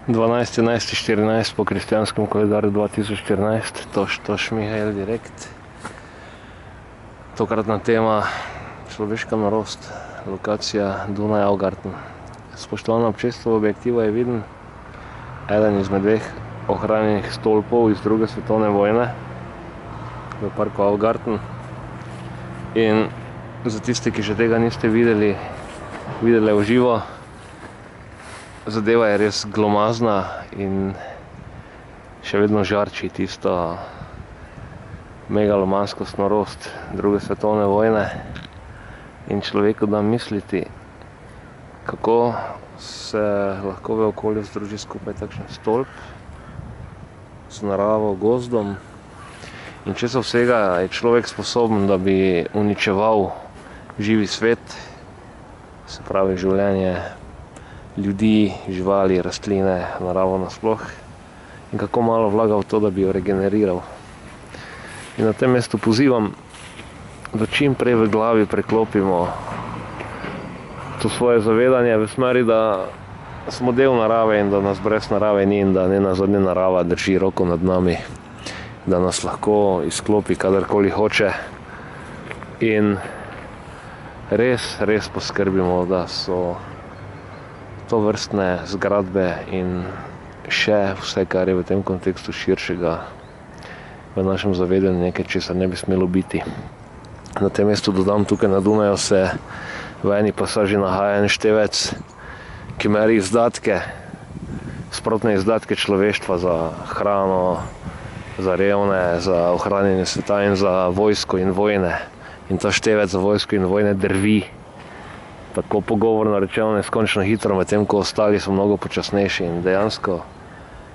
12.11.14 po kristjanskem koledarju 2014, Toš Mihael direkt. Tokratna tema človeška norost, lokacija Dunaj Augarten. Spoštovano občestvo, v objektivu je viden eden izmed dveh ohranjenih stolpov iz druge svetovne vojne v parku Augarten. In za tiste, ki še tega niste videli v živo, zadeva je res glomazna in še vedno žarči tisto megalomansko norost druge svetovne vojne in človeku da misliti, kako se lahko v okolju združi skupaj takšen stolp z naravo, gozdom in česa vsega je človek sposoben, da bi uničeval živi svet, se pravi življenje ljudi, živali, rastline, naravo nasploh in kako malo vlaga v to, da bi jo regeneriral. In na tem mestu pozivam, da čim prej v glavi preklopimo to svoje zavedanje v smeri, da smo del narave in da nas brez narave ni in da nenazadnje narava drži roko nad nami, da nas lahko izklopi kadarkoli hoče in res poskrbimo, da so to vrstne zgradbe in še vse, kar je v tem kontekstu širšega v našem zavedanju nekaj, česar ne bi smelo biti. Na tem mestu dodam, tukaj na Dunaju se v eni pasaži nahaja en števec, ki meri izdatke, sprotne izdatke človeštva za hrano, za revne, za ohranjanje sveta in za vojsko in vojne. In ta števec za vojsko in vojne drvi, tako pogovorno rečeno, neskončno hitro, medtem ko ostali so mnogo počasnejši in dejansko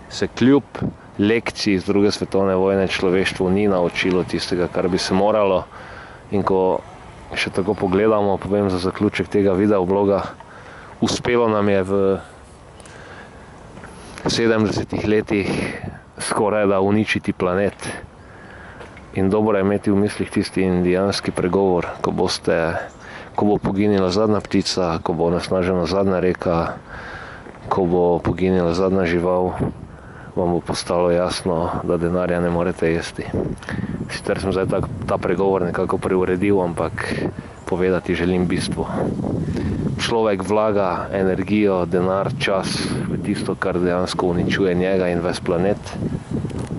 se kljub lekciji iz druge svetovne vojne človeštvo ni naučilo tistega, kar bi se moralo. In ko še tako pogledamo, povem za zaključek tega videobloga, uspelo nam je v 70 letih skoraj da uničiti planet. In dobro je imeti v mislih tisti indijanski pregovor, ko bo poginila zadnja ptica, ko bo onesnažena zadnja reka, ko bo poginila zadnja žival, vam bo postalo jasno, da denarja ne morete jesti. Sicer sem zdaj ta pregovor nekako preuredil, ampak povedati želim bistvo. Človek vlaga energijo, denar, čas v tisto, kar dejansko uničuje njega in ves planet.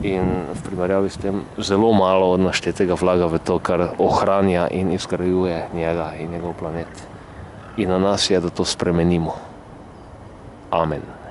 In v primerjavi s tem zelo malo od naštetega vlaga v to, kar ohranja in izgrajuje njega in njegov planet. In na nas je, da to spremenimo. Amen.